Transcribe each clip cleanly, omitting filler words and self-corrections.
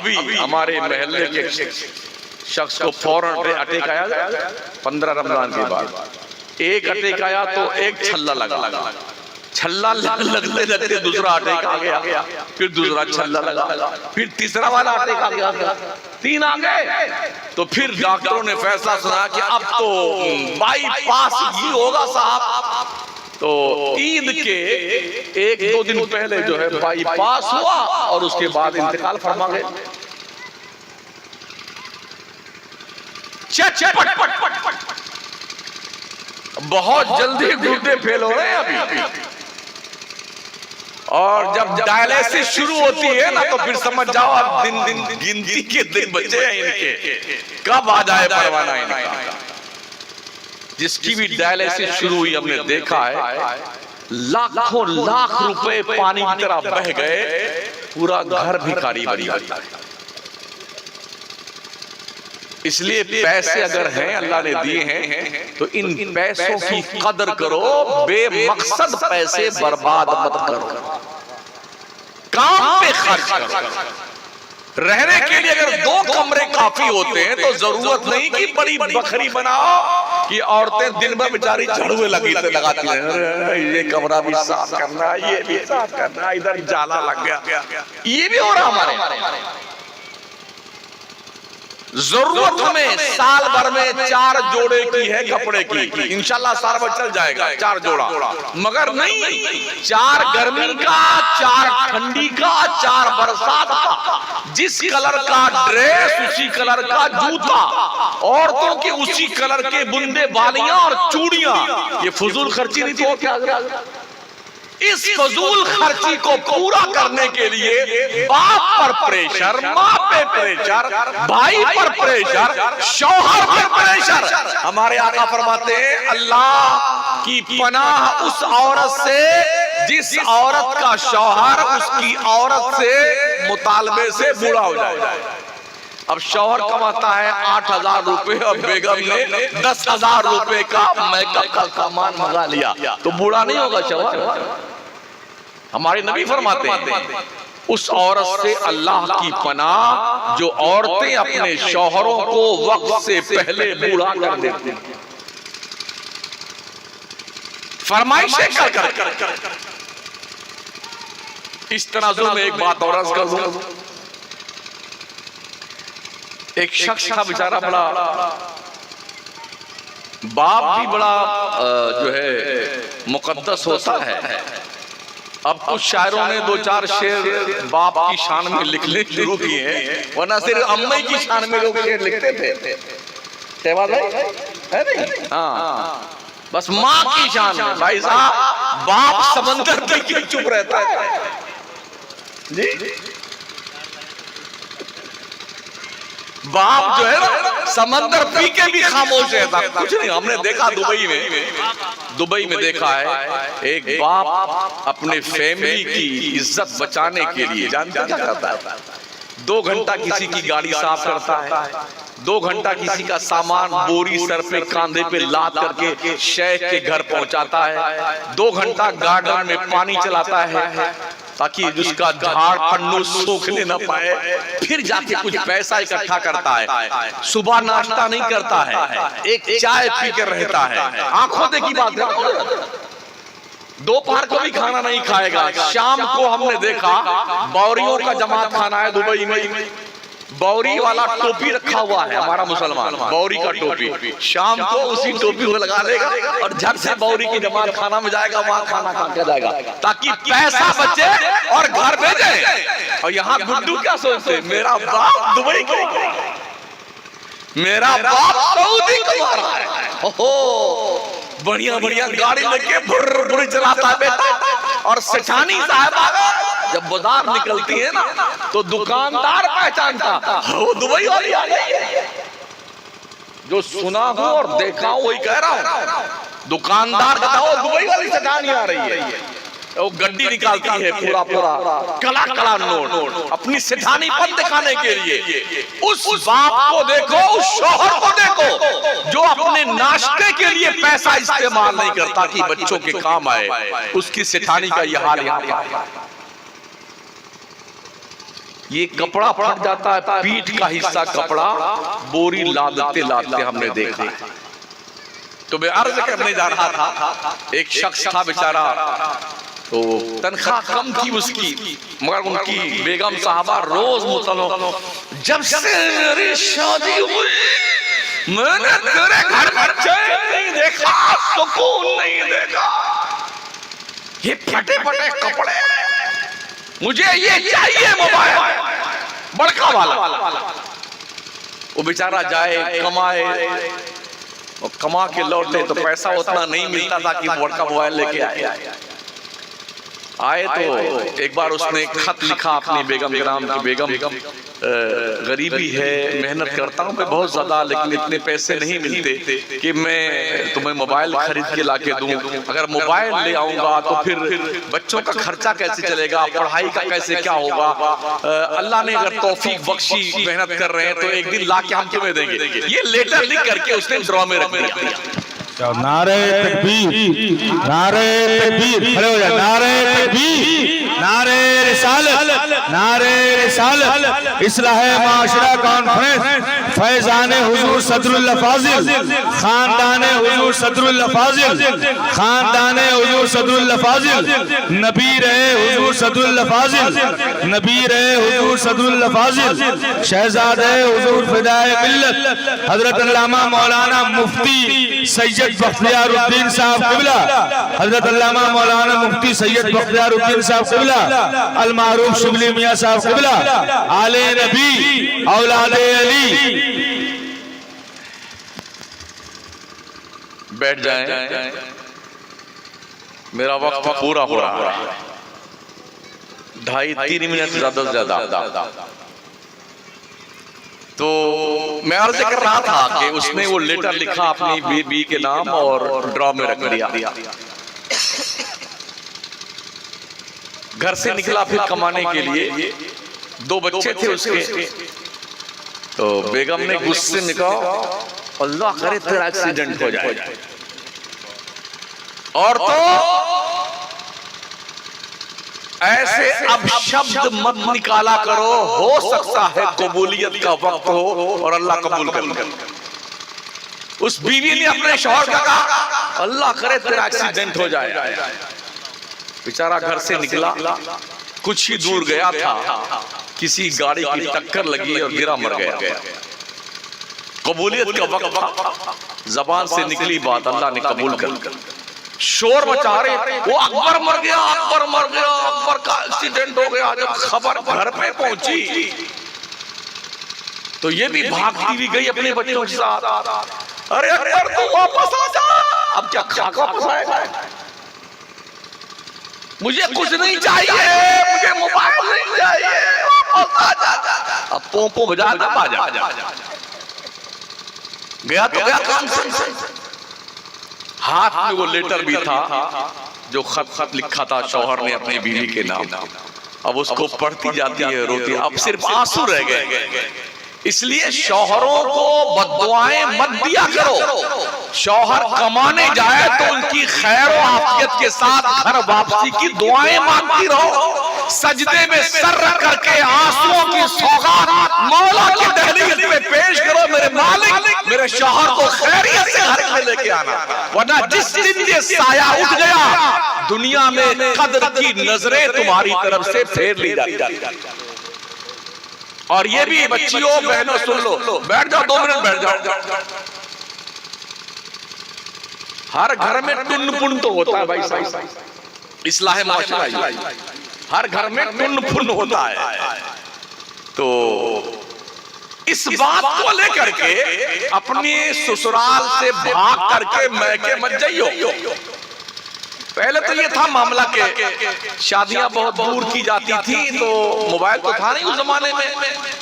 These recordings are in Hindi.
अभी हमारे महल्ले के शख्स को फौरन अटैक आया 15 रमजान के बाद। एक अटैक आया तो एक छल्ला लगा, छल्ला लगते लगते दूसरा अटैक आ गया, फिर दूसरा छल्ला लगा, फिर तीसरा वाला अटैक आ गया, 3 आ गए। तो फिर डॉक्टरों ने फैसला सुना कि अब तो बाईपास ही होगा साहब। तो ईद के 1-2 दिन पहले जो है बाईपास हुआ और उसके बाद इंतकाल फरमा गए। बहुत जल्दी गुर्दे फेल हो रहे हैं अभी। और जब डायलिसिस शुरू होती है ना तो फिर समझ जाओ अब दिन गिनती के दिन बचे हैं इनके, कब आ जाए परवाना इनका। जिसकी भी डायलिसिस शुरू हुई हमने देखा है लाखों लाख रुपए पानी की तरह बह गए, पूरा घर भिखारी बन जाता है। इसलिए पैसे अगर हैं अल्लाह ने दिए हैं तो इन पैसों की कदर करो, बेमकसद पैसे बर्बाद मत करो, काम पे खर्च करो। रहने के लिए अगर 2 कमरे काफी होते हैं तो जरूरत नहीं कि बड़ी बखरी बनाओ कि औरतें दिन भर बेचारी झाड़ू लगाती हैं, ये कमरा भी साफ करना, ये भी साफ करना, इधर जाला लग गया, ये भी हो रहा हमारे। जरूरत हमें साल भर में 4 जोड़े की है कपड़े की, इंशाल्लाह साल भर चल जाएगा 4 जोड़ा, मगर नहीं 4 गर्मी का, 4 ठंडी का, 4 बरसात का। जिस कलर का ड्रेस उसी कलर का जूता, औरतों के उसी कलर के बुंदे बालियां और चूड़ियां। ये फजूल खर्ची नहीं तो क्या? इस फजूल खर्ची को पूरा करने के लिए बाप पर प्रेशर, माँ पे प्रेशर, भाई पर प्रेशर, शौहर पर प्रेशर। हमारे आका फरमाते हैं अल्लाह की पनाह उस औरत से जिस औरत का शौहर उसकी औरत से मुतालबे से बूढ़ा हो जाए। अब शौहर कमाता है 8,000 रुपए और बेगम ने 10,000 रुपए का मेकअप का सामान मंगा लिया तो बूढ़ा नहीं होगा शौहर। हमारे नबी फरमाते हैं उस औरत से अल्लाह की पनाह जो औरतें अपने शौहरों को वक्त से पहले बूढ़ा कर देती, फरमाइशें कर। इस तनाजुर में एक बात और अर्ज कर दूं। एक शख्स था बेचारा, बड़ा बाप भी बड़ा जो है मुकद्दस होता है। अब कुछ शायरों ने 2-4 शेर बाप की शान में लिखने शुरू किए हैं, वरना सिर्फ अम्मी की शान में लोग शेर लिखते थे। शहबाज भाई है नहीं? हाँ, बस माँ की शान में। भाई साहब बाप समंदर पे क्यों चुप रहता है जी? बाप जो है ना समंदर पी के भी खामोश रहता, कुछ नहीं। हमने देखा दुबई में देखा है एक बाप अपने फैमिली की इज्जत बचाने के लिए जानते क्या करता है? 2 घंटा किसी की गाड़ी साफ करता है, 2 घंटा किसी का सामान बोरी सर पे कांधे पे लाद करके शेख के घर पहुंचाता है, 2 घंटा गार्डन में पानी चलाता है ताकि उसका झाड़ फन्नू सूखने न पाए, फिर जाके कुछ पैसा इकट्ठा करता है। सुबह नाश्ता नहीं करता है, एक चाय पी कर रहता है। आंखों देखी बात है, दोपहर को भी खाना नहीं खाएगा। शाम को हमने देखा बौरियों का जमात खाना है दुबई में, बौरी वाला टोपी रखा हुआ है हमारा मुसलमान, बौरी का टोपी। शाम को उसी टोपी को लगा लेगा और झट से बौरी की जमात खाना में जाएगा, वहां खाना खा के जाएगा ताकि पैसा बचे और घर भेजे। और यहाँ गुड्डू क्या सोचते, मेरा बाप दुबई का, मेरा बाप सऊदी कमा रहा है, ओहो बढ़िया बढ़िया गाड़ी लेके बुर्र बुर्र चलाता है बेटा। और सेठानी साहब जब बाजार निकलती है ना तो दुकानदार पहचानता वो दुबई वाली आ रही है। जो सुना हो और देखा हो वही कह रहा हूं। दुकानदार बताओ दुबई वाली सेठानी आ रही है, वो गड्डी निकालती है पूरा कला कला नोट अपनी सेठानी पन दिखाने के लिए। उस बाप को देखो, उस शौहर को देखो जो अपने नाश्ते के लिए पैसा इस्तेमाल नहीं करता कि बच्चों के काम आए, उसकी सेठानी का यह हाल यहाँ। ये कपड़ा फट जाता है, पीठ का हिस्सा कपड़ा बोरी लादते लादते हमने देखा है। तो मैं अर्ज करने जा रहा था, एक शख्स था बेचारा, तो तनख्वाह कम थी उसकी, मगर उनकी बेगम साहबा रोज मुसलमान, जब से मेरी शादी हुई मैंने तेरे घर में चैन नहीं देखा, सुकून नहीं देखा, ये फटे फटे कपड़े, मुझे ये चाहिए मोबाइल बड़का वाला। वो बेचारा जाए कमाए, और कमा के लौटे तो पैसा उतना नहीं मिलता था कि बड़का मोबाइल लेके आए। तो एक बार उसने खत लिखा अपनी बेगम के नाम की, बेगम गरीबी है, मेहनत करता हूँ मैं बहुत ज्यादा, लेकिन इतने पैसे नहीं मिलते कि मैं तुम्हें मोबाइल खरीद के लाके दूं। अगर मोबाइल ले आऊंगा तो फिर बच्चों का खर्चा कैसे चलेगा, पढ़ाई का कैसे क्या होगा, अल्लाह ने अगर तौफीक बख्शी, मेहनत कर रहे हैं तो एक दिन ला के हम तुम्हें देंगे। ये लेटर लिख करके उसने ड्रॉ में रख दिया। नारे तकबीर, नारे तकबीर, खड़े हो जाए, नारे तकबीर, नारे रिसालत, नारे रिसालत, इस्लाह माशरा कॉन्फ्रेंस, फैजान हुजूर सदरुल फाजिल, खानदान हुजूर सदरुल फाजिल, खानदान हुजूर सदरुल फाजिल, नबी रहे हुजूर सदरुल फाजिल, नबी रहे हुजूर सदरुल फाजिल, शहजादे हुजूर फिदाए मिल्लत हजरत अल्लामा मौलाना मुफ्ती सैयद बख्तियारुद्दीन साहब क़िबला, हजरत अल्लामा मौलाना मुफ्ती सैयद बख्तियारुद्दीन साहब क़िबला, अल मारूफ शिबली मियां साहब क़िबला, आले नबी औलादे अली। बैठ जाएं, मेरा वक्त पूरा हो रहा है, 2.5-3 मिनट ज्यादा से ज्यादा। तो मैं अर्ज कर रहा था कि उसने वो लेटर लिखा अपनी बीबी के नाम और ड्रॉ में रख दिया। घर से निकला फिर कमाने के लिए, 2 बच्चे थे उसके, तो बेगम ने गुस्से में कहा अल्लाह करे तेरा एक्सीडेंट हो जाए, और तो ऐसे अब शब्द मत निकाला करो, हो सकता है कबूलियत का वक्त हो और अल्लाह कबूल कर। उस बीवी ने अपने शौहर का कहा अल्लाह करे तेरा एक्सीडेंट हो जाए। बेचारा घर से निकला, कुछ ही दूर गया था, किसी गाड़ी की टक्कर लगी और गिरा, मर गया। कबूलियत का वक्त था, जबान से निकली बात अल्लाह ने कबूल कर। शोर मचा रहे, वो अकबर मर गया, अकबर मर गया, अकबर का एक्सीडेंट हो गया। जब खबर घर पे पहुंची तो ये भी भागती भी गई अपने बच्चों के साथ, अरे अकबर तू वापस आ जा। अब क्या खा वापस आएगा, मुझे कुछ नहीं चाहिए, मुझे मोबाइल नहीं चाहिए, वापस आ जा। अब पोंपो बजा गया तो गया काम से। हाथ में वो लेटर भी था जो खत लिखा था शौहर ने अपनी बीवी के नाम। अब उसको पढ़ती जाती है, रोती, अब सिर्फ आंसू रह गए। इसलिए शौहरों को बद्दुआएं मत दिया करो। शौहर कमाने जाए तो उनकी खैर और आफियत के साथ घर वापसी की दुआएं मांगती रहो। सजदे में सर रख करके आंसुओं की सौगात मौला की दहलीज में पेश करो, मेरे मालिक मेरे शौहर को खैरियत से घर में लेके आना, वरना जिस दिन ये साया उठ गया दुनिया में कद्र की नजरें तुम्हारी तरफ से फेर ली जाती। और ये भी बच्चियों बहनों सुन लो, बैठ जाओ 2 मिनट बैठ जाओ। हर घर में टुन पुन तो होता है भाई साहब, इस्लाह माशरा, हर घर में टुन पुन होता है। तो इस बात को लेकर के अपने ससुराल से भाग करके मैके मत जाइयो। पहले तो ये था मामला के शादियां बहुत दूर की जाती थी, तो मोबाइल तो था नहीं उस जमाने में,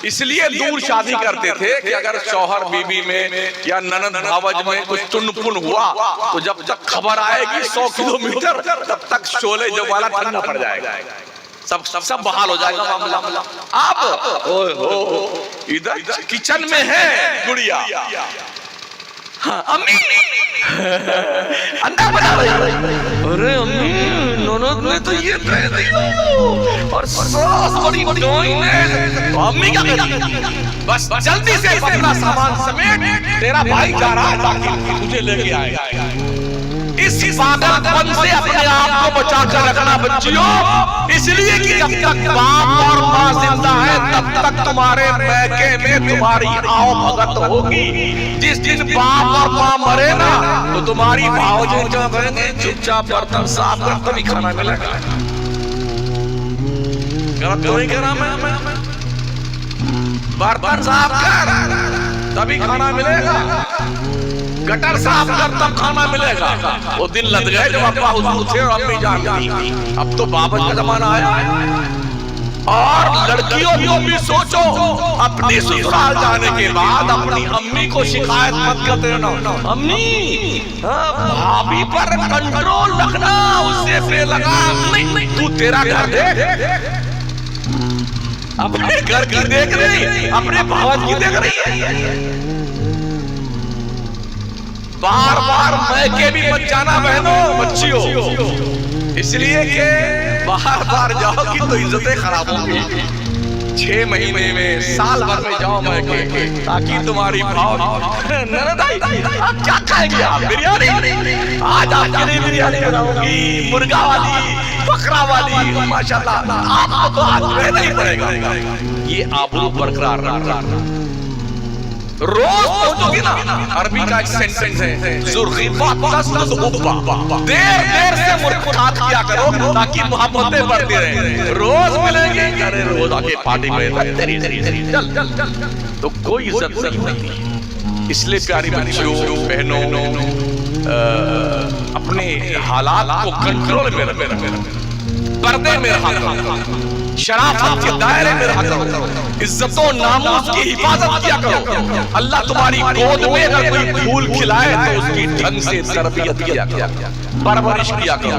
इसलिए दूर शादी करते थे कि अगर शौहर बीबी में या ननद भावज में कुछ टुनपुन हुआ तो जब तक खबर आएगी 100 किलोमीटर तब तक शोले जो वाला ठंडा पड़ जाएगा, सब बहाल हो जाएगा मामला। अब इधर किचन में है गुड़िया, हाँ, अम्मी अंडा बना रही। अरे अम्मी ननद ने तो ये कह दिया और सास बड़ी डोइन है। तो अम्मी क्या करेगी? बस जल्दी से अपना सामान समेट, तेरा भाई जा रहा है ताकि तुझे लेके आएगा। इस पागलपन से अपने आप को बचा कर रखना बच्चियों, इसलिए कि जब तक बाप और माँ जिंदा है तब तक तुम्हारे मैके में तुम्हारी आओ भगत होगी। जिस दिन बाप और माँ मरे ना तो तुम्हारी भावजी क्या करेंगे? चुपचाप बर्तन साफ कर तभी खाना मिलेगा। गलत तो नहीं कह रहा मैं? बर्तन साफ कर तभी खाना मिलेगा, गटर साफ कर तब खाना मिलेगा। वो दिन लग गए जब अब्बा हुजूर थे और अम्मी जान थी। अब तो बाबा का जमाना आया है। और लड़कियों को भी सोचो, अपनी ससुराल जाने के बाद अपनी अम्मी को शिकायत मत करते रहना। अम्मी भाभी पर कंट्रोल रखना, उससे बेलगाम नहीं। तू तेरा घर देख, अपने घर की देख रही, अपने भावत की देख रही है। बार बार मैके भी मत जाना बहनों बच्चियों, इसलिए कि बार बार जाओगी तो इज्जतें खराब होंगी। 6 महीने में, साल भर में जाओ मैके, ताकि तुम्हारी भाव ननद आई आप क्या खाएंगे? आप बिरयानी? आज आपके लिए बिरयानी बनाऊंगी, मुर्गा वाली, बकरा वाली। माशाल्लाह आपको तो आज रहना ही पड़ेगा। ये आबरू बरकरार रखना। रोज पहुंचोगी ना, अरबी का एक सेंटेंस है, देर देर से मुलाकात किया करो ताकि मोहब्बतें बढ़ती रहे। रोज मिलेंगे, अरे रोज आके पार्टी में चल तो कोई इज्जत नहीं होती। इसलिए प्यारी बच्चियों बहनों, अपने हालात को कंट्रोल में रखो, पर्दे में रखो, शराफत के दायरे में रखा करो, इज्जतों नामूस की हिफाजत किया करो। अल्लाह तुम्हारी गोद में अगर कोई फूल खिलाए तो उसकी ढंग से तरबियत किया करो, परवरिश किया करो।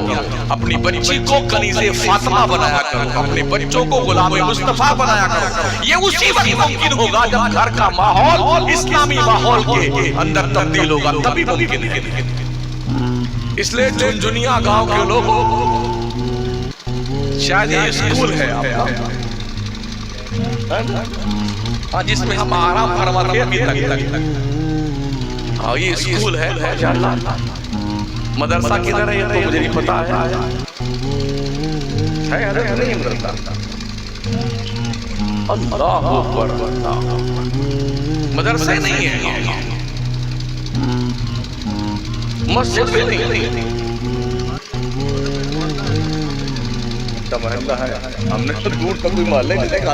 अपनी बच्ची को कनीज़े फातिमा बनाया करो, अपने बच्चों को गुलामे मुस्तफा बनाया करो। ये उसी वक्त मुमकिन होगा जब घर का माहौल इस्लामी माहौल के अंदर तब्दील होगा, तभी मुमकिन है। इसलिए झुनझुनिया गांव के लोगों, शायद ये स्कूल है आपका, जिसमें हम आराम फरमाते हैं अभी तक। हाँ ये स्कूल है माशाअल्लाह। मदरसा किधर है ये तो मुझे नहीं पता है। नहीं मदरसा? अल्लाह अकबर, मदरसा नहीं है, मस्जिद भी नहीं है। महल्ला है, हमने तो दूर तक कोई मोहल्ले नहीं देखा।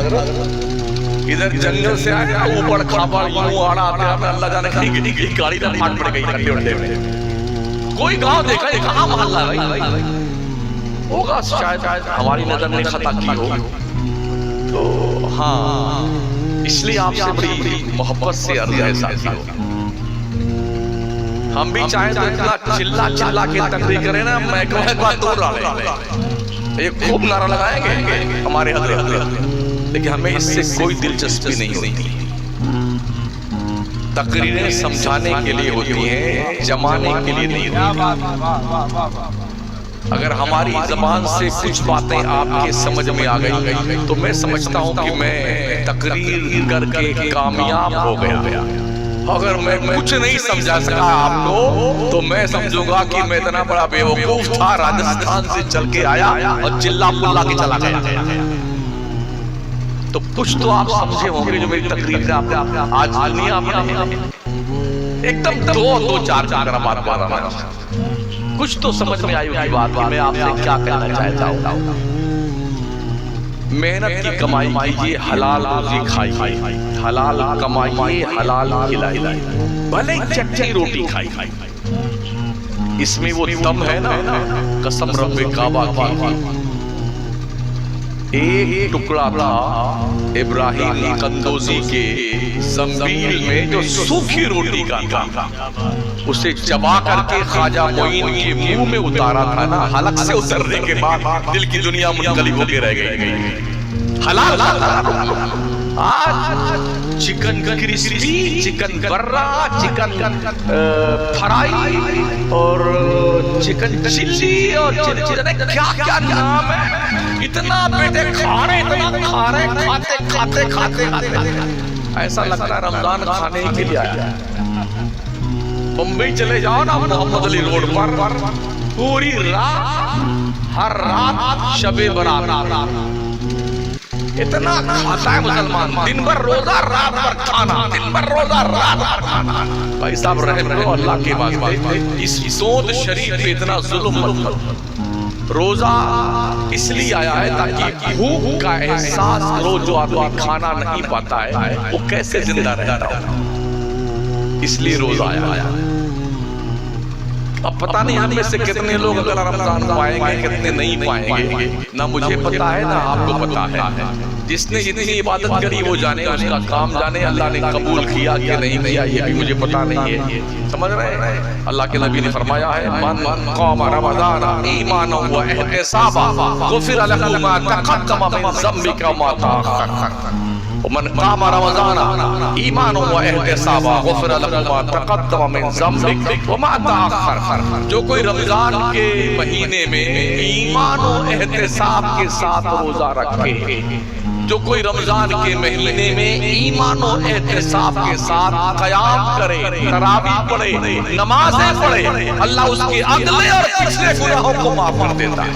इधर जंगल से आया, ऊपर खापड़ यूं आड़ा आते हैं, अल्लाह जाने कहीं गाड़ी ना फाट पड़ गई ठंडे उंडे में। कोई गांव देखा है? कहाँ मोहल्ला है भाई? होगा शायद हमारी नजर ने खता की हो। तो हाँ, इसलिए आपसे बड़ी मोहब्बत से अर्ज है साथियों, हम भी चाहे तो इतना चिल्ला चिल्ला के तकरीर करें ना, मैं कहूँ एक बात दूर डालें, ये खूब नारा लगाएंगे हमारे हजरत, लेकिन हमें इससे कोई दिलचस्पी नहीं होती। तकरीरें समझाने के लिए होती हैं, जमाने के लिए नहीं होती। अगर हमारी जबान से कुछ बातें आपके समझ में आ गई तो मैं समझता हूँ कि मैं तकरीर करके कामयाब हो गया। अगर मैं कुछ नहीं समझा सका आपको तो मैं समझूंगा कि मैं इतना बड़ा बेवकूफ था, राजस्थान से चल के आया और चिल्ला पुल्ला के चला गया। तो कुछ तो आप समझे होंगे जो मेरी तकरीर से आपने आज नहीं आपने एकदम दो चार बात कर रहा हूं, कुछ तो समझ में आई होगी बात कि मैं आपसे क्या कहना चाहता हूं। मेहनत की कमाई कीजिए, हलाल रोजी खाइए, हलाल कमाइए, हलाल खिलाइए, भले चटनी रोटी खाइए। इसमें वो दम है ना, कसम रब्बे काबा की। एक टुकड़ा था इब्राहिम कंदोजी के जंबील में जो सूखी रोटी का था, उसे चबा करके ख्वाजा मोइन के मुंह में उतारा था ना, हलक से उतरने के बाद दिल की दुनिया मुनकलिब होकर रह गई। हलाल आज चिकन क्रिस्पी, चिकन बर्रा, चिकन फ्राई और चिकन चिल्ली और क्या क्या नाम है। इतना बेटे खा रहे, इतना खा रहे, खाते खाते खाते खाते ऐसा लगता है रमजान खाने के लिए आया। मुंबई चले जाओ ना मोहम्मद अली रोड पर, पूरी रात, हर रात शबे बरात इतना खाता है मुसलमान। दिन भर रोजा, रात भर खाना, दिन भर रोजा, रात भर खाना। भाई साहब रहम करो अल्लाह के वास्ते, इस सोद शरीफ पे इतना जुल्म मत करो। रोजा इसलिए आया है ताकि भूख का एहसास करो। जो आदमी खाना नहीं पाता है वो कैसे जिंदा रहता है, इसलिए रोजा आया। अब पता नहीं हम में से कितने लोग अगर रमजान पाएंगे, कितने नहीं पाएंगे, ना मुझे पता है ना आपको पता है। जिसने जितनी इबादत करी वो जाने, उसका काम जाने। अल्लाह ने कबूल किया कि नहीं किया ये भी मुझे पता नहीं है। समझ रहे हैं? अल्लाह के नबी ने फरमाया है, मन क़ाम रमज़ान ईमानन व इहतिसाबन गुफ़िर लहू मा तक़द्दम मिन ज़म्बिका व मा तअख़्ख़र। मन क़ाम रमज़ान ईमानन व इहतिसाबन गुफ़िर लहू मा तक़द्दम मिन ज़म्बिका व मा तअख़्ख़र। जो कोई रमजान के महीने में ईमान और एहतिसाब के साथ रोजा रखे, जो कोई रमजान के महीने में ईमान और एहतिसाब के साथ क़याम करे, तरावी पढ़े, नमाज़ें पढ़े, अल्लाह उसके अगले और पिछले गुनाहों को माफ कर देता है।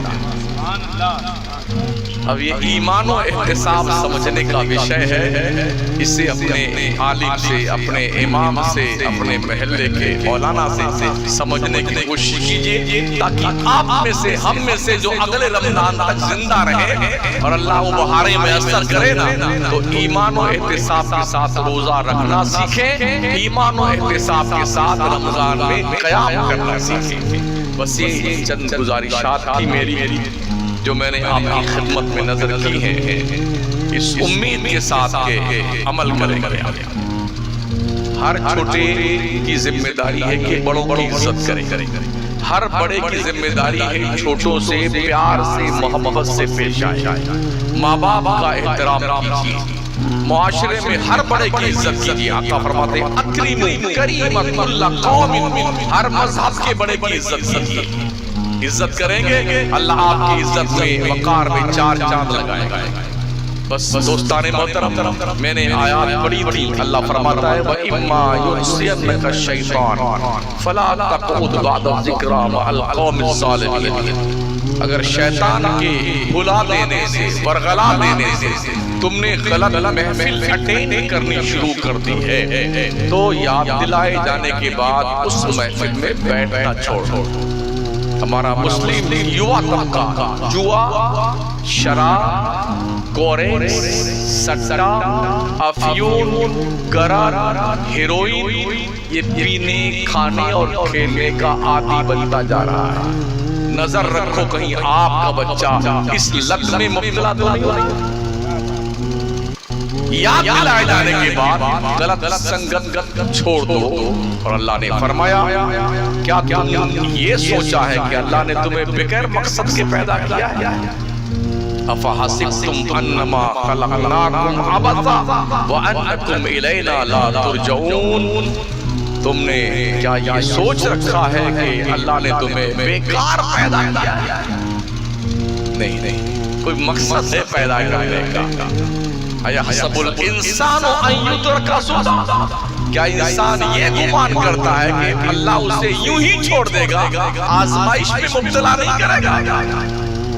अब ये ईमान और एहतिसाब समझने का विषय है। इसे अपने आलिम से, अपने इमाम से, अपने महल्ले के मौलाना से समझने की कोशिश कीजिए, ताकि आप में से, हम में से जो अगले रमजान तक जिंदा रहे और अल्लाह वो बहारे में असर करे ना, तो ईमान और एहतिसाब के साथ रोजा रखना सीखें, ईमान और एहतिसाब के साथ रमजान में क़याम करना सीखें। बस ये चंद गुजारिशात थी मेरी जो मैंने आपकी खिदमत में नजर की है, इस उम्मीद के साथ के अमल करेंगे। हर छोटे की जिम्मेदारी है कि बड़ों की इज्जत करें। हर बड़े की जिम्मेदारी है छोटों से प्यार से, मोहब्बत से पेश आए। माँ बाप का एहतराम कीजिए, मुआशरे में हर बड़े की इज्जत कीजिए। आका फरमाते हैं अक्रिमू करीमन कुल्ला कौमिन, हर मजहब के बड़े की इज्जत कीजिए। इज्जत करेंगे अल्लाह आपकी इज्जत में, वकार में 4 चांद लगाएगा। बस दोस्ताने मोहतरम, मैंने आयत पढ़ी थी। अल्लाह फरमाता है व इम्मा युनसियन्नका शैतान फला तक़उद बअद ज़िक्रा मअल क़ौमिज़ ज़ालिमीन। अगर शैतान के भुला देने से, बरगला देने से तुमने गलत महफिल अटेंड करनी शुरू कर दी है, तो याद दिलाए जाने के बाद उस महफिल में बैठना छोड़ो। हमारा मुस्लिम युवा तबका जुआ, शराब, कोरेक्स, सट्टा, अफयून, गरार, हेरोइन, ये पीने, खाने और खेलने का आदी बनता जा रहा है। नजर रखो कहीं आपका बच्चा इस लत में मुब्तला तो नहीं हो। याद दिलाए जाने के बाद गलत संगत छोड़ दो। और अल्लाह ने फरमाया, क्या तुम ये सोचा है कि अल्लाह ने तुम्हें बगैर मकसद के पैदा किया है? अफहसिबतुम अन्नमा खलकनाकुम अबसा व अन्नकुम इलैना ला तुरजऊन। तुमने क्या ये सोच रखा है कि अल्लाह ने तुम्हें बेकार पैदा किया है? नहीं, कोई मकसद है पैदा करने का। अयहसबुल इंसानु अन युत्रका सुदा, क्या इंसान ये गुमान करता है कि अल्लाह उसे यूं ही छोड़ देगा, आजमाइश में मुब्तला नहीं करेगा?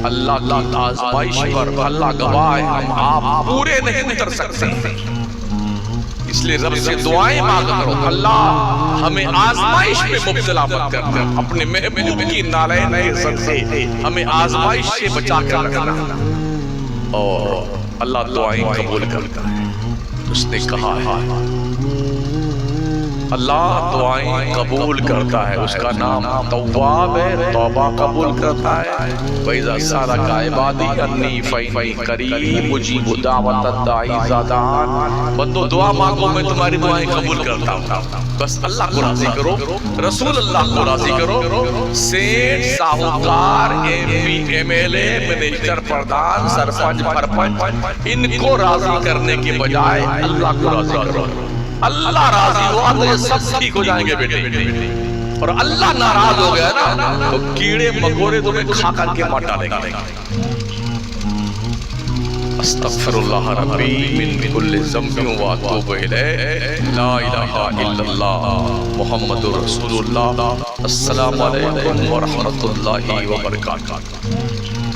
अल्लाह की आजमाइश पर अल्लाह गवाह है, हम आप पूरे नहीं उतर सकते। इसलिए रब से दुआएं मांगा करो, अल्लाह हमें आजमाइश में मुब्तला मत कर, अपने महबूब की नालैन इज्जत से हमें आजमाइश से बचा कर रखना। और अल्लाह दुआएं कबूल करता है। उसने कहा है अल्लाह दुआएं कबूल करता है, उसका नाम तव्वाब है, तौबा कबूल करता है। वैज़ा सालका इबादी अन्नी फ़इन्नी करीब मुजीबु दावतद दाई इज़ा दआन। बंदो दुआ मांगो, मैं तुम्हारी दुआएं कबूल करता हूँ। बस अल्लाह को राजी करो, रसूल अल्लाह को राजी करो। सेठ, साहूकार, MP, MLA, मिनिस्टर, प्रधान, सरपंच, सरपंच, इनको राजी करने के बजाय अल्लाह को राजी करो। अल्लाह राजी हुआ तो ये सब ठीक हो जाएंगे बेटे। और अल्लाह नाराज हो गया ना तो कीड़े मकोड़े तुम्हें खा करके मार डालेंगे। अस्तगफिरुल्लाह रब्बी मिन कुल्लि ज़ंबिन व अतूबु इलैह। ला इलाहा इल्लल्लाह मुहम्मदुर रसूलुल्लाह। अस्सलामु अलैकुम व रहमतुल्लाहि व बरकातुहू।